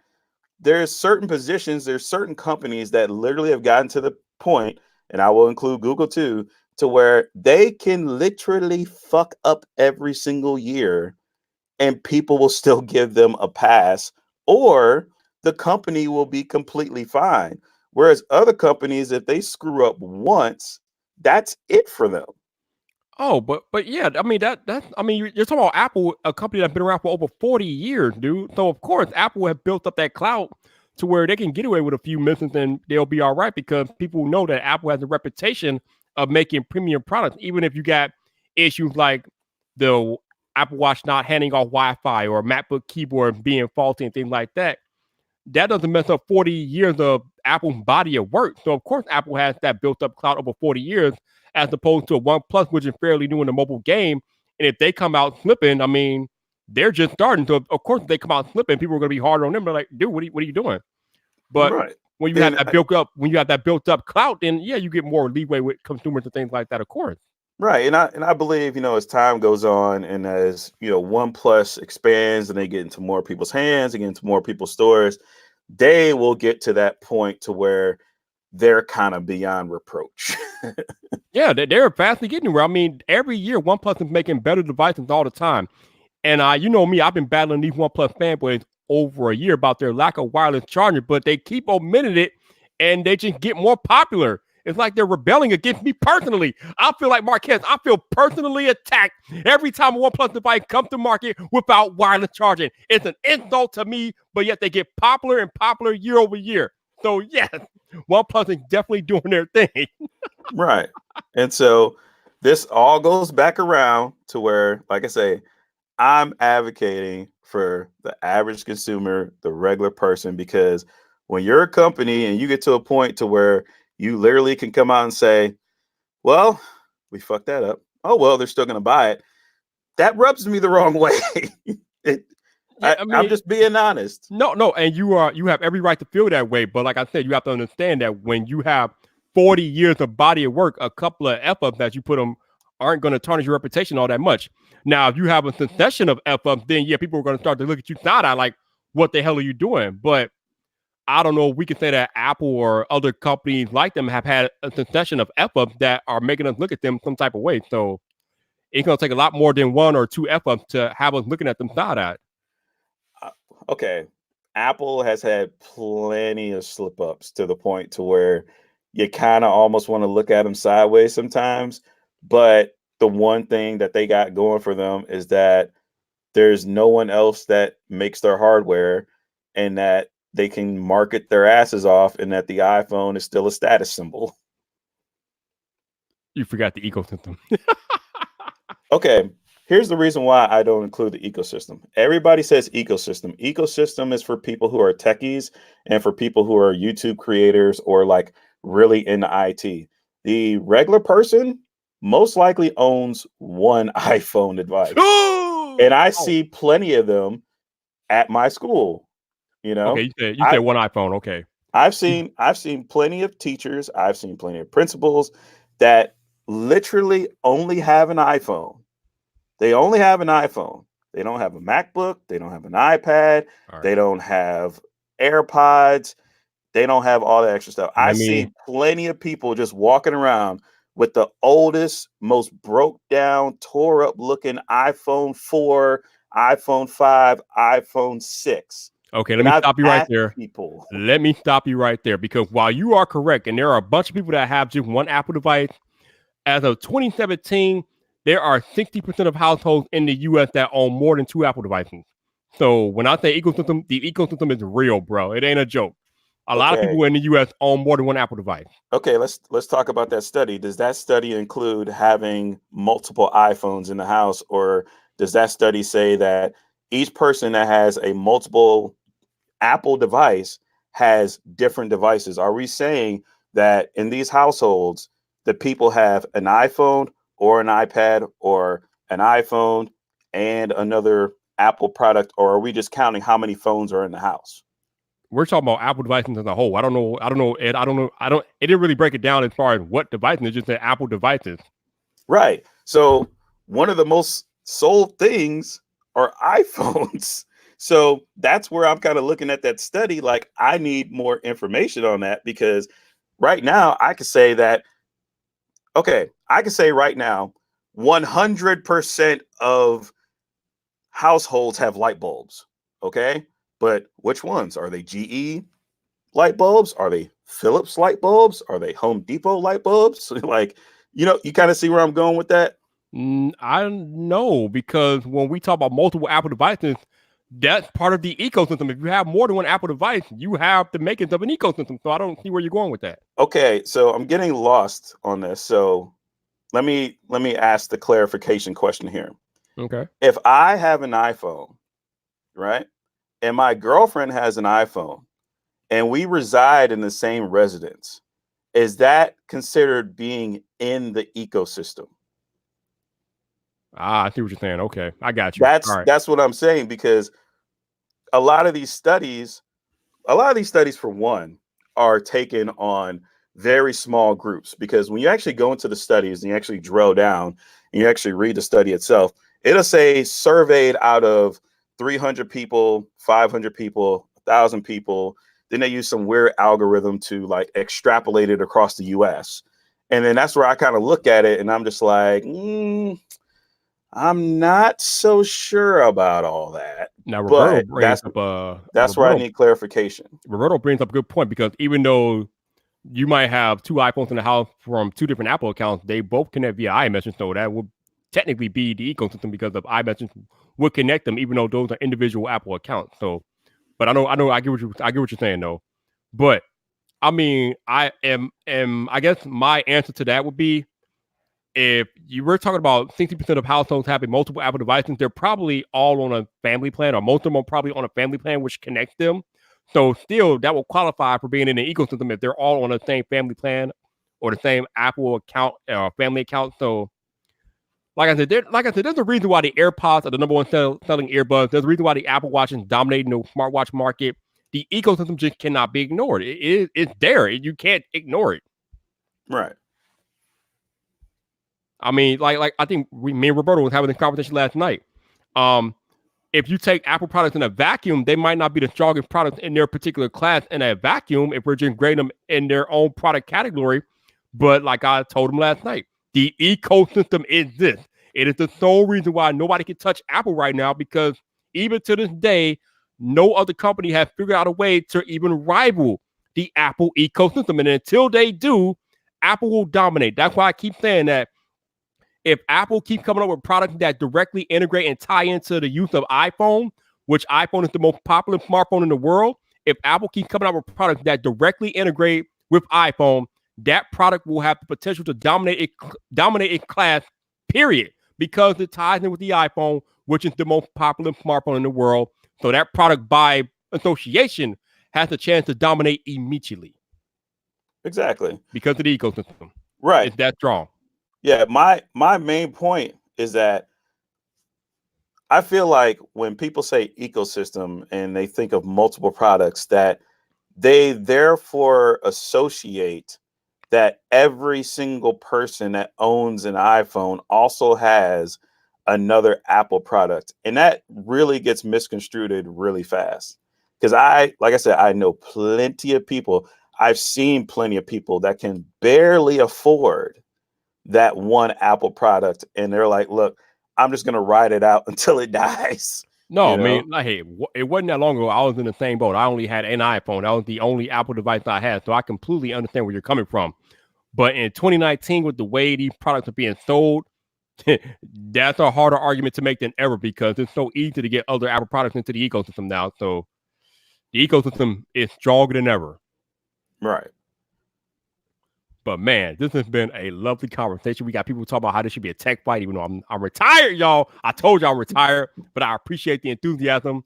there's certain positions, there's certain companies that literally have gotten to the point, and I will include Google too, to where they can literally fuck up every single year and people will still give them a pass, or the company will be completely fine. Whereas other companies, if they screw up once, that's it for them. Oh, but yeah, I mean that I mean you're talking about Apple, a company that's been around for over 40 years, dude. So of course Apple have built up that clout to where they can get away with a few misses and they'll be all right because people know that Apple has a reputation of making premium products, even if you got issues like the Apple Watch not handing off Wi-Fi or MacBook keyboard being faulty and things like that. That doesn't mess up 40 years of Apple's body of work. So of course Apple has that built up clout over 40 years, as opposed to a OnePlus, which is fairly new in the mobile game. And if they come out slipping, I mean, they're just starting. So of course, if they come out slipping, people are going to be harder on them. They're like, dude, what are you doing? But Right. when you have that built up clout, then yeah, you get more leeway with consumers and things like that. Of course. Right. And I believe, as time goes on and as, OnePlus expands and they get into more people's hands and get into more people's stores, they will get to that point to where they're kind of beyond reproach. Yeah, they're fastly getting there. I mean, every year OnePlus is making better devices all the time. And you know me, I've been battling these OnePlus fanboys over a year about their lack of wireless charging, but they keep omitting it and they just get more popular. It's like they're rebelling against me personally. I feel like Marquez, I feel personally attacked every time a OnePlus device comes to market without wireless charging. It's an insult to me, but yet they get popular and popular year over year. So yes, OnePlus is definitely doing their thing. Right. And so this all goes back around to where, like I say, I'm advocating for the average consumer, the regular person, because when you're a company and you get to a point to where you literally can come out and say, well, we fucked that up. Oh, well, they're still going to buy it. That rubs me the wrong way. I'm just being honest. No, and you have every right to feel that way. But like I said, you have to understand that when you have 40 years of body of work, a couple of F-ups that you put them aren't going to tarnish your reputation all that much. Now, if you have a succession of F-ups, then yeah, people are going to start to look at you side-eye like, what the hell are you doing? But I don't know if we can say that Apple or other companies like them have had a succession of F-ups that are making us look at them some type of way. So it's going to take a lot more than one or two F-ups to have us looking at them side-eye. Okay. Apple has had plenty of slip ups to the point to where you kind of almost want to look at them sideways sometimes. But the one thing that they got going for them is that there's no one else that makes their hardware and that they can market their asses off and that the iPhone is still a status symbol. You forgot the ecosystem. Okay. Here's the reason why I don't include the ecosystem. Everybody says ecosystem. Ecosystem is for people who are techies and for people who are YouTube creators or like really into IT. The regular person most likely owns one iPhone device. And I see plenty of them at my school. Okay, you said one iPhone. Okay. I've seen plenty of teachers, I've seen plenty of principals that literally only have an iPhone. They only have an iPhone. They don't have a MacBook. They don't have an iPad. Right. They don't have AirPods. They don't have all that extra stuff. I see plenty of people just walking around with the oldest, most broke down, tore up looking iPhone 4, iPhone 5, iPhone 6. Okay, let me stop you right there. Let me stop you right there because while you are correct, and there are a bunch of people that have just one Apple device, as of 2017, there are 60% of households in the U.S. that own more than two Apple devices. So when I say ecosystem, the ecosystem is real, bro. It ain't a joke. A lot of people in the U.S. own more than one Apple device. Okay, let's talk about that study. Does that study include having multiple iPhones in the house, or does that study say that each person that has a multiple Apple device has different devices? Are we saying that in these households, the people have an iPhone or an iPad or an iPhone and another Apple product, or are we just counting how many phones are in the house? We're talking about Apple devices as a whole. I don't know, Ed. It didn't really break it down as far as what devices. It just said Apple devices. Right. So one of the most sold things are iPhones. So that's where I'm kind of looking at that study. Like, I need more information on that, because right now I could say that, okay, I can say right now 100% of households have light bulbs. Okay. But which ones? Are they GE light bulbs? Are they Philips light bulbs? Are they Home Depot light bulbs? Like, you kind of see where I'm going with that. I know, because when we talk about multiple Apple devices, that's part of the ecosystem. If you have more than one Apple device, you have the makings of an ecosystem. So I don't see where you're going with that. Okay, so I'm getting lost on this. So let me ask the clarification question here. Okay. If I have an iPhone, right, and my girlfriend has an iPhone, and we reside in the same residence, is that considered being in the ecosystem? I see what you're saying. Okay, I got you. All right. That's what I'm saying, because a lot of these studies, for one, are taken on very small groups, because when you actually go into the studies and you actually drill down and you actually read the study itself, it'll say surveyed out of 300 people, 500 people, 1,000 people. Then they use some weird algorithm to like extrapolate it across the US. And then that's where I kind of look at it and I'm just like, I'm not so sure about all that. Now, Roberto But brings that's where I need clarification. Roberto brings up a good point, because even though you might have two iPhones in the house from two different Apple accounts, they both connect via iMessage, so that would technically be the ecosystem, because of iMessage would connect them, even though those are individual Apple accounts. So, but I get what you're saying though. But I mean, I guess my answer to that would be, if you were talking about 60% of households having multiple Apple devices, they're probably all on a family plan, or most of them are probably on a family plan which connects them. So still, that will qualify for being in the ecosystem if they're all on the same family plan or the same Apple account or family account. So, like I said, there's a reason why the AirPods are the number one selling earbuds. There's a reason why the Apple Watch is dominating the smartwatch market. The ecosystem just cannot be ignored. It's there. You can't ignore it. Right. I mean, like I think me and Roberto was having this conversation last night. If you take Apple products in a vacuum, they might not be the strongest products in their particular class in a vacuum if we're just grading them in their own product category. But like I told him last night, the ecosystem exists. It is the sole reason why nobody can touch Apple right now, because even to this day, no other company has figured out a way to even rival the Apple ecosystem. And until they do, Apple will dominate. That's why I keep saying that if Apple keeps coming up with products that directly integrate and tie into the use of iPhone, which iPhone is the most popular smartphone in the world, if Apple keeps coming out with products that directly integrate with iPhone, that product will have the potential to dominate its class, period, because it ties in with the iPhone, which is the most popular smartphone in the world. So that product, by association, has a chance to dominate immediately. Exactly. Because of the ecosystem. Right. It's that strong. Yeah, my main point is that I feel like when people say ecosystem and they think of multiple products, that they therefore associate that every single person that owns an iPhone also has another Apple product. And that really gets misconstrued really fast. Because like I said, I know plenty of people. I've seen plenty of people that can barely afford that one Apple product, and they're like, look, I'm just going to ride it out until it dies. No, I mean, hey, it wasn't that long ago. I was in the same boat. I only had an iPhone. That was the only Apple device I had. So I completely understand where you're coming from. But in 2019, with the way these products are being sold, that's a harder argument to make than ever, because it's so easy to get other Apple products into the ecosystem now. So the ecosystem is stronger than ever. Right. But man, this has been a lovely conversation. We got people talking about how this should be a tech fight, even though I'm retired, y'all. I told you I'm retired, but I appreciate the enthusiasm.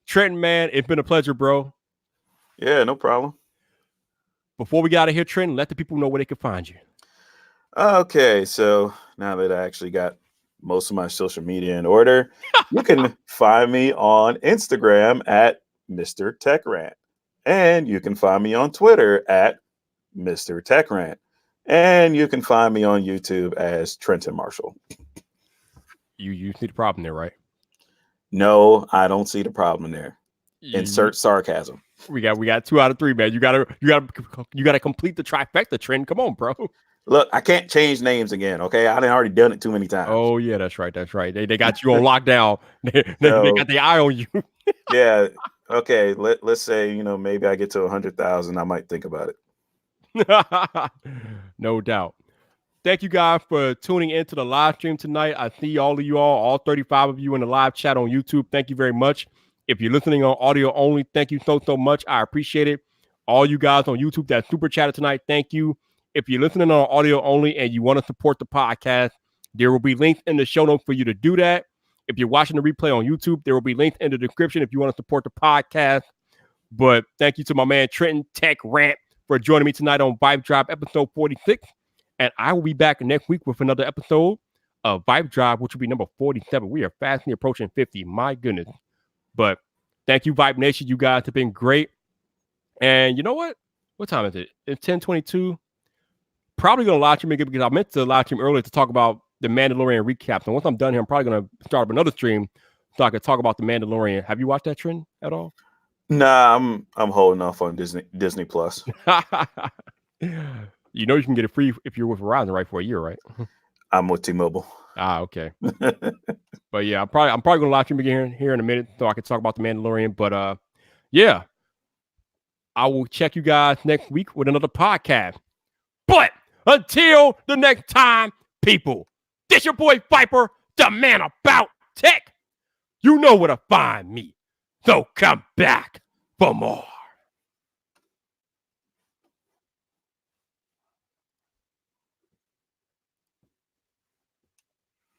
Trenton, man, it's been a pleasure, bro. Yeah, no problem. Before we get out of here, Trenton, let the people know where they can find you. Okay, so now that I actually got most of my social media in order, you can find me on Instagram at Mr. Tech Rant. And you can find me on Twitter at Mr. Tech Rant. And you can find me on YouTube as Trenton Marshall. You see the problem there, right? No, I don't see the problem there. Insert sarcasm. We got 2 out of 3, man. You gotta complete the trifecta, Trenton. Come on, bro. Look, I can't change names again. Okay, I done already done it too many times. Oh yeah, that's right. They got you on lockdown. They got the eye on you. Yeah. Okay. Let's say maybe I get to 100,000. I might think about it. No doubt. Thank you guys for tuning into the live stream tonight. I see all of you all 35 of you in the live chat on YouTube. Thank you very much. If you're listening on audio only, thank you so much. I appreciate it. All you guys on YouTube that super chatted tonight, thank you. If you're listening on audio only and you want to support the podcast, there will be links in the show notes for you to do that. If you're watching the replay on YouTube, there will be links in the description if you want to support the podcast. But thank you to my man Trenton Tech Rant for joining me tonight on VypDrive episode 46. And I will be back next week with another episode of VypDrive, which will be number 47. We are fastly approaching 50. My goodness. But thank you, Vibe Nation. You guys have been great. And you know what? What time is it? It's 10:22. Probably going to live stream again because I meant to live stream earlier to talk about the Mandalorian recap. And once I'm done here, I'm probably going to start up another stream so I can talk about the Mandalorian. Have you watched that trend at all? Nah, I'm holding off on Disney Plus. You know you can get it free if you're with Verizon, right, for a year, right? I'm with T-Mobile. Ah, okay. But yeah, I'm probably going to live stream again here in a minute so I can talk about the Mandalorian. But yeah, I will check you guys next week with another podcast. But until the next time, people, this your boy Viper, the man about tech. You know where to find me. So come back for more.